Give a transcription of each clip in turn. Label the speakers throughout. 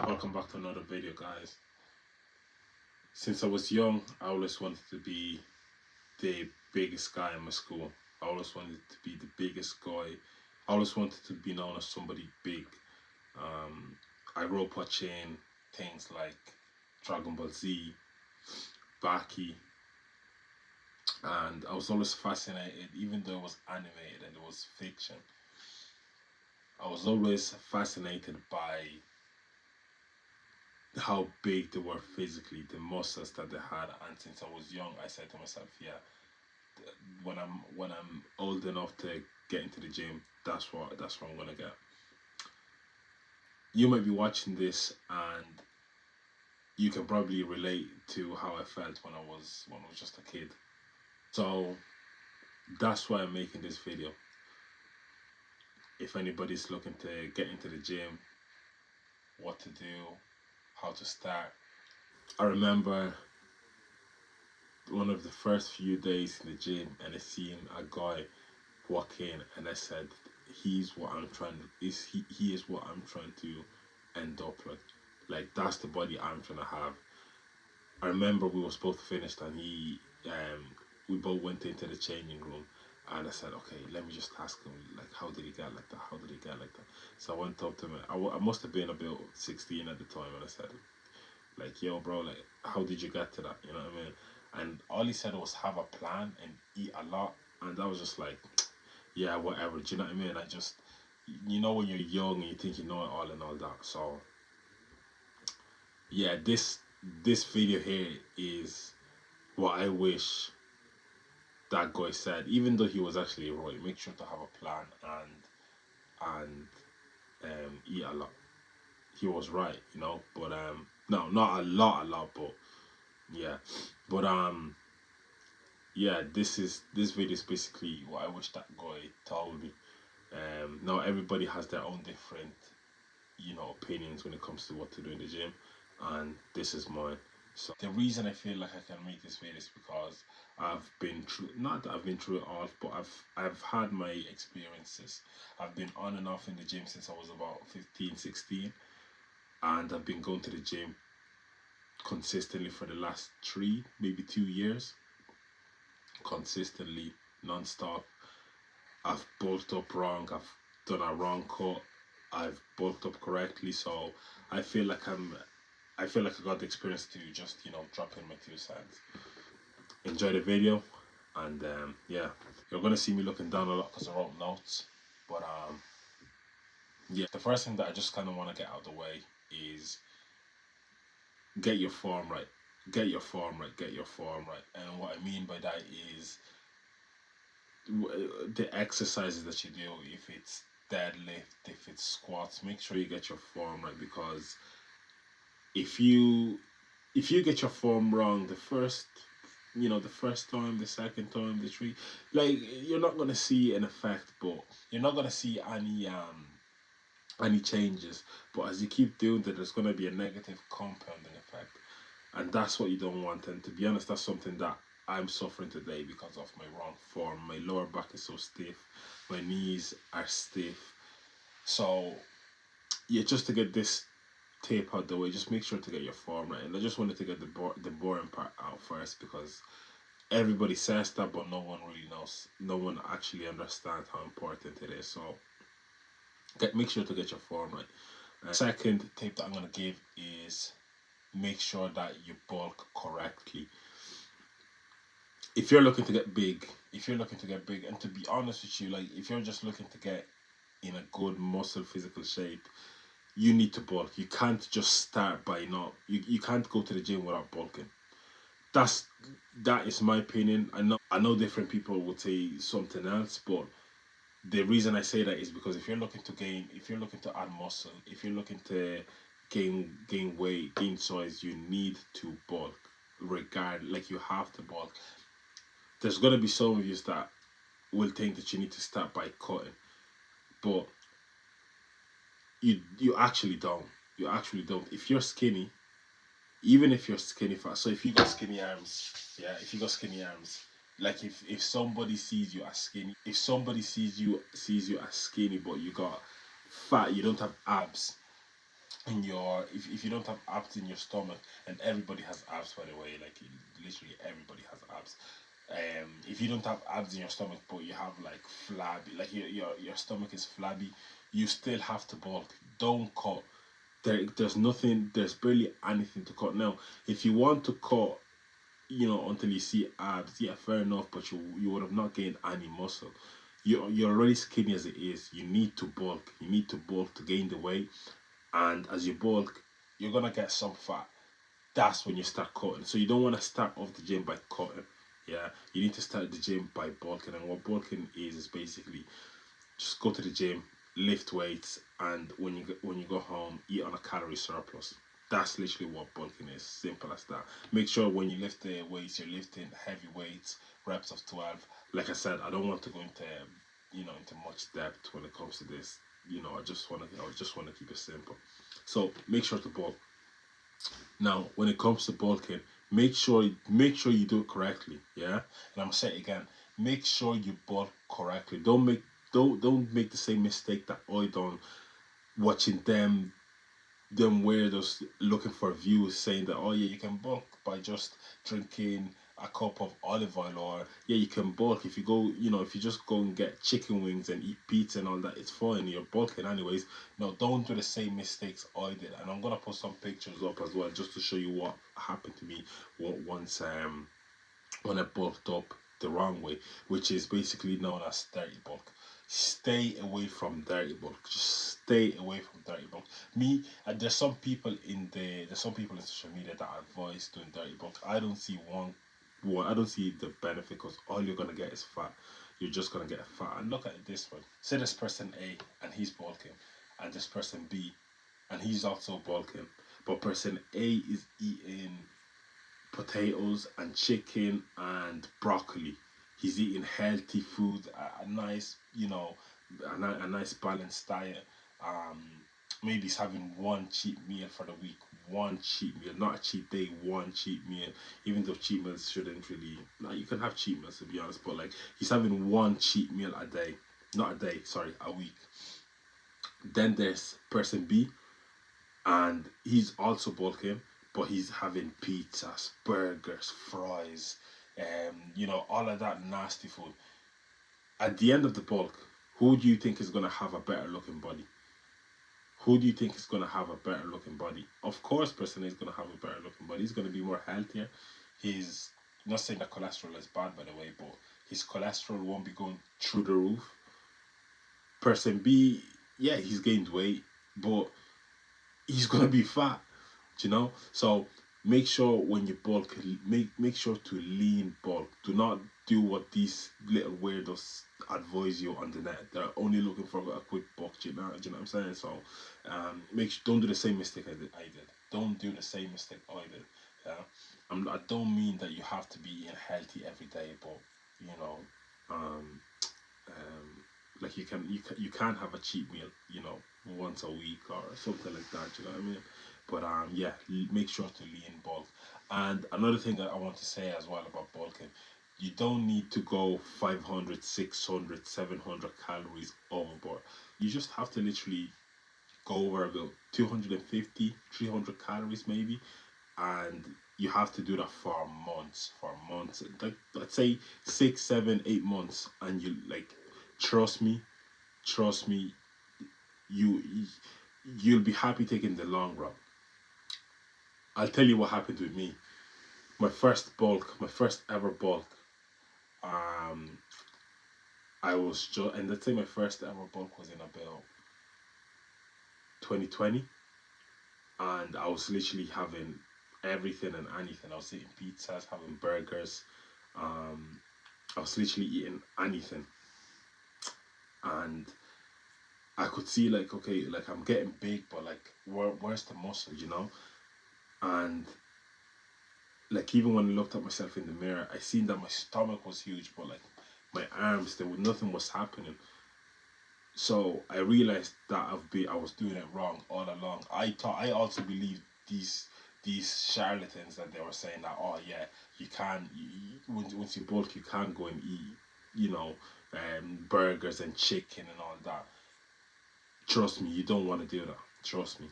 Speaker 1: Welcome back to another video, guys. Since I was young, I always wanted to be the biggest guy in my school. I always wanted to be the biggest guy. I always wanted to be known as somebody big. Um, I grew up watching things like Dragon Ball Z, Baki, and I was always fascinated, even though it was animated and it was fiction. I was always fascinated by how big they were physically, the muscles that they had, and since I was young, I said to myself, yeah, when I'm old enough to get into the gym, that's what I'm gonna get. You might be watching this and you can probably relate to how I felt when I was just a kid. So that's why I'm making this video. If anybody's looking to get into the gym, what to do, how to start. I remember one of the first few days in the gym and I seen a guy walk in and I said, he is what I'm trying to end up like. Like that's the body I'm trying to have. I remember we were supposed to finish and we both went into the changing room and I said, okay, let me just ask him, like, how did he get like that? How did he get like that? So I went up to him. I must have been about 16 at the time, and I said, like, yo, bro, like, how did you get to that? You know what I mean? And all he said was have a plan and eat a lot. And I was just like, yeah, whatever. Do you know what I mean? I just, when you're young and you think you know it all and all that. So, yeah, this video here is what I wish that guy said. Even though he was actually right, make sure to have a plan and eat a lot. He was right, But no, not a lot, but yeah, but yeah, this video is basically what I wish that guy told me. Now everybody has their own different, opinions when it comes to what to do in the gym, and this is mine. So the reason I feel like I can make this video is because I've been through, not that I've been through it all, but I've had my experiences. I've been on and off in the gym since I was about 15, 16, and I've been going to the gym consistently for the last 3, maybe 2 years, consistently, non-stop. I've bulked up wrong, I've done a wrong cut, I've bulked up correctly, so I feel like I got the experience to just, drop in my 2 cents. Enjoy the video, and yeah, you're gonna see me looking down a lot because I wrote notes, but yeah, the first thing that I just kind of want to get out of the way is get your form right. Get your form right, get your form right. And what I mean by that is the exercises that you do, if it's deadlift, if it's squats, make sure you get your form right, because if you get your form wrong the first time, the second time, the three, like, you're not gonna see an effect, but you're not gonna see any changes. But as you keep doing that, there's gonna be a negative compounding effect, and that's what you don't want. And to be honest, that's something that I'm suffering today because of my wrong form. My lower back is so stiff, my knees are stiff. So yeah, just to get this tape out the way, just make sure to get your form right. And I just wanted to get the boring part out first, because everybody says that, but no one really knows. No one actually understands how important it is. So make sure to get your form right. Second tip that I'm gonna give is make sure that you bulk correctly. If you're looking to get big, and to be honest with you, like, if you're just looking to get in a good muscle physical shape, you need to bulk. You can't just start by not. You can't go to the gym without bulking. That is my opinion. I know different people would say something else, but the reason I say that is because if you're looking to add muscle, if you're looking to gain weight, gain size, you need to bulk. Like, you have to bulk. There's gonna be some of you that will think that you need to start by cutting, but you actually don't. You actually don't. If you're skinny, even if you're skinny fat, so if you got skinny arms, yeah, if you got skinny arms, like, if somebody sees you as skinny, if somebody sees you as skinny, but you got fat, you don't have abs, in your if you don't have abs in your stomach, and everybody has abs, by the way, like literally everybody has abs. If you don't have abs in your stomach but you have like flabby, like your stomach is flabby, you still have to bulk. Don't cut. There's nothing, there's barely anything to cut. Now if you want to cut, until you see abs, yeah, fair enough, but you would have not gained any muscle. You're already skinny as it is. You need to bulk. You need to bulk to gain the weight, and as you bulk, you're gonna get some fat. That's when you start cutting. So you don't want to start off the gym by cutting. Yeah, you need to start the gym by bulking, and what bulking is basically just go to the gym, lift weights, and when you go home, eat on a calorie surplus. That's literally what bulking is. Simple as that. Make sure when you lift the weights, you're lifting heavy weights, reps of 12. Like I said, I don't want to go into into much depth when it comes to this. I just want to keep it simple. So make sure to bulk. Now, when it comes to bulking, make sure you do it correctly. Yeah, and I'm gonna say it again. Make sure you bulk correctly. Don't make the same mistake that I done watching them weirdos looking for views saying that, oh yeah, you can bulk by just drinking a cup of olive oil, or yeah, you can bulk if you go, if you just go and get chicken wings and eat pizza and all that, it's fine, you're bulking anyways. No, don't do the same mistakes I did, and I'm gonna put some pictures up as well just to show you what happened to me once when I bulked up the wrong way, which is basically known as dirty bulk. Stay away from dirty bulk. Just stay away from dirty bulk. Me, there's some people in social media that advise doing dirty bulk. I don't see I don't see the benefit, because all you're gonna get is fat. You're just gonna get fat. And look at it this one. Say this person A and he's bulking, and this person B and he's also bulking, but person A is eating potatoes and chicken and broccoli. He's eating healthy food, a nice, a nice balanced diet. Um, Maybe he's having one cheat meal for the week, one cheat meal, not a cheat day, one cheat meal. Even though cheat meals shouldn't really, no, you can have cheat meals to be honest, but like he's having one cheat meal a day, not a day, sorry, a week. Then there's person B, and he's also bulking, but he's having pizzas, burgers, fries, all of that nasty food. At the end of the bulk, who do you think is gonna have a better looking body? Who do you think is gonna have a better looking body? Of course, person is gonna have a better looking body. He's gonna be more healthier. He's not saying that cholesterol is bad, by the way, but his cholesterol won't be going through the roof. Person B, yeah, he's gained weight, but he's gonna be fat. So make sure when you bulk, make sure to lean bulk. Do not do what these little weirdos advise you on the net. They're only looking for a quick buck. Do you know what I'm saying? So don't do the same mistake I did. Don't do the same mistake I did. Yeah, I don't mean that you have to be eating healthy every day, but you know um um like you can have a cheat meal, once a week or something like that. You know what I mean? But yeah, make sure to lean bulk. And another thing that I want to say as well about bulking, you don't need to go 500, 600, 700 calories overboard. You just have to literally go over about 250, 300 calories maybe, and you have to do that for months, like let's say 6, 7, 8 months, and you like, trust me, trust me, you you'll be happy taking the long route. I'll tell you what happened with me. My first ever bulk. Um, I was just, and let's say my first ever bulk was in about 2020, and I was literally having everything and anything. I was eating pizzas, having burgers. Um, I was literally eating anything, and I could see like, okay, like I'm getting big, but like where's the muscle? And like even when I looked at myself in the mirror, I seen that my stomach was huge, but like my arms, nothing was happening. So I realized that I was doing it wrong all along. I also believed these charlatans that they were saying that, oh yeah, you can once you bulk, you can't go and eat you know burgers and chicken and all that. Trust me, you don't want to do that. Trust me.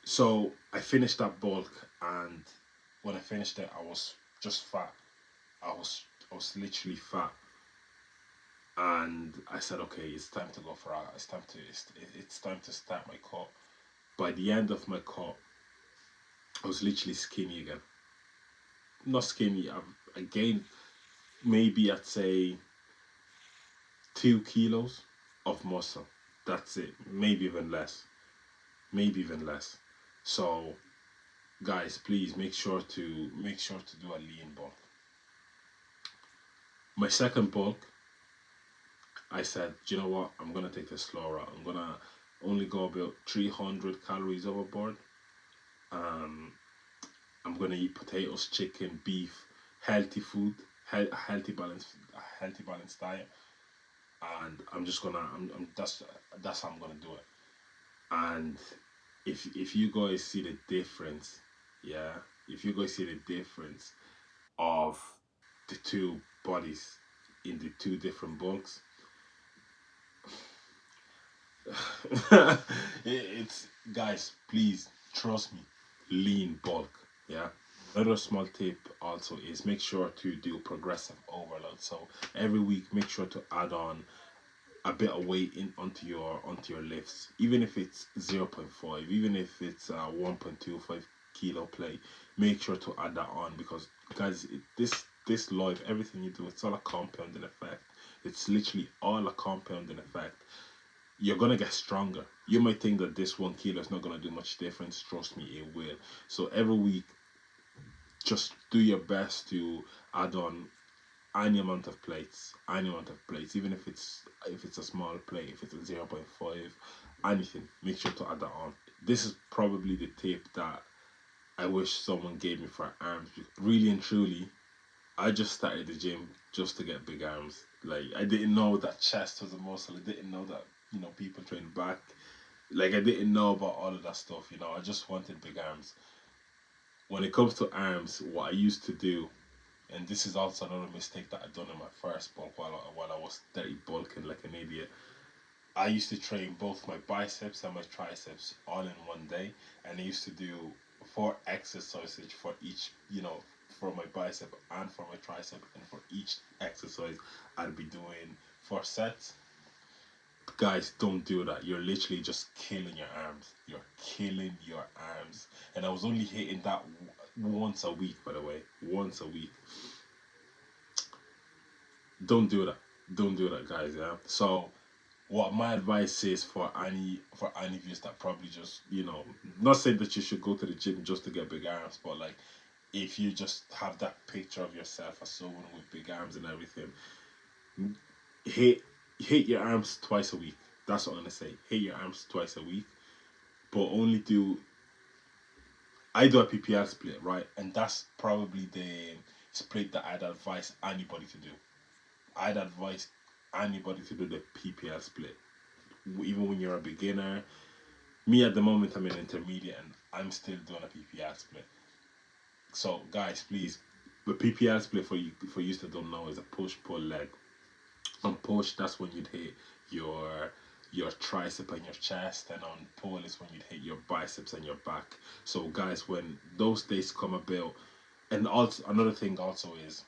Speaker 1: So I finished that bulk, and when I finished it, I was just fat. I was literally fat, and I said, okay, it's time to go for a. It's time to start my cut. By the end of my cut, I was literally skinny again. Not skinny. I gained maybe I'd say 2 kilos of muscle. That's it. Maybe even less. Maybe even less. So guys, please make sure to do a lean bulk. My second bulk, I said, you know what? I'm gonna take the slow route. I'm gonna only go about 300 calories overboard. Um, I'm gonna eat potatoes, chicken, beef, healthy food, healthy balanced diet, and I'm just gonna, I'm that's how I'm gonna do it. And if you guys see the difference, yeah, if you guys see the difference of the two bodies in the two different bulks, it's guys, please trust me, lean bulk, yeah. Another small tip also is make sure to do progressive overload. So every week, make sure to add on a bit of weight in onto your lifts, even if it's 0.5, even if it's a 1.25 kilo play. Make sure to add that on, because guys, this life, everything you do, it's all a compounding effect. It's literally all a compounding effect. You're gonna get stronger. You might think that this 1 kilo is not gonna do much difference. Trust me, it will. So every week, just do your best to add on any amount of plates, even if it's a small plate, if it's a 0.5, anything. Make sure to add that on. This is probably the tip that I wish someone gave me for arms. Really and truly, I just started the gym just to get big arms. Like, I didn't know that chest was a muscle. I didn't know that people train back. Like, I didn't know about all of that stuff. I just wanted big arms. When it comes to arms, what I used to do, and this is also another mistake that I done in my first bulk while I was dirty bulking like an idiot. I used to train both my biceps and my triceps all in one day, and I used to do 4 exercises for each, for my bicep and for my tricep, and for each exercise I'd be doing 4 sets. Guys, don't do that. You're literally just killing your arms. You're killing your arms. And I was only hitting that once a week, by the way, once a week. Don't do that. Don't do that, guys. Yeah. So, what my advice is for any of you that probably just, not saying that you should go to the gym just to get big arms, but like, if you just have that picture of yourself as someone with big arms and everything, hit hit your arms twice a week. That's what I'm gonna say. Hit your arms twice a week, but only do I do a PPL split, right? And that's probably the split that I'd advise anybody to do. I'd advise anybody to do the PPL split, even when you're a beginner. Me at the moment, I'm an intermediate, and I'm still doing a PPL split. So, guys, please, the PPL split, for you that don't know, is a push pull leg. On push, that's when you'd hit your tricep and your chest, and on pull is when you'd hit your biceps and your back. So, guys, when those days come about, and also another thing also is,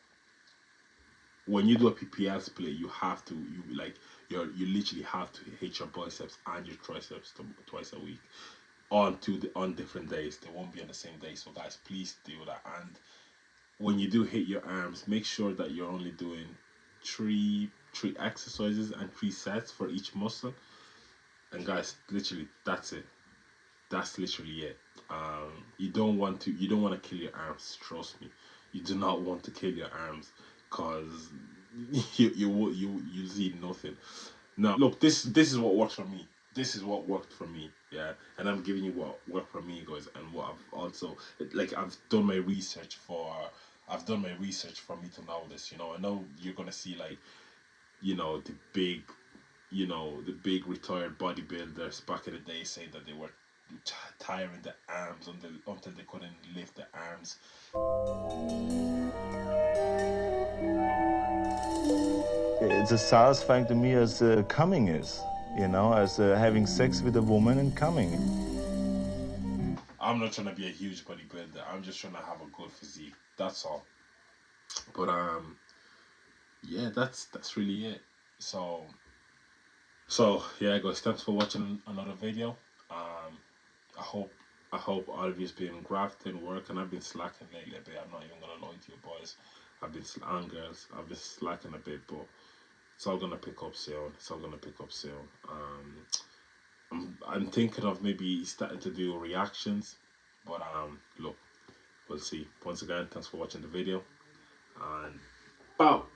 Speaker 1: when you do a PPL split, you have to you like you literally have to hit your biceps and your triceps twice a week on different days. They won't be on the same day. So guys, please do that. And when you do hit your arms, make sure that you're only doing three exercises and 3 sets for each muscle. And guys, literally that's it. That's literally it. You don't want to kill your arms. Trust me, you do not want to kill your arms, cause you see nothing. Now, look, this is what works for me. This is what worked for me. Yeah, and I'm giving you what worked for me, guys, and what I've also, like, I've done my research for me to know this. I know you're gonna see, like, the big retired bodybuilders back in the day saying that they were tiring the arms until they couldn't lift the arms.
Speaker 2: It's as satisfying to me as coming is, as having sex with a woman and coming.
Speaker 1: I'm not trying to be a huge bodybuilder. I'm just trying to have a good physique. That's all. But yeah, that's really it. So yeah, guys, thanks for watching another video. I hope all of you's been grafting work, and I've been slacking lately a bit. I'm not even gonna lie to you boys. And girls, I've been slacking a bit, but it's all gonna pick up soon. It's all gonna pick up soon. I'm thinking of maybe starting to do reactions, but look, we'll see. Once again, thanks for watching the video, and bow.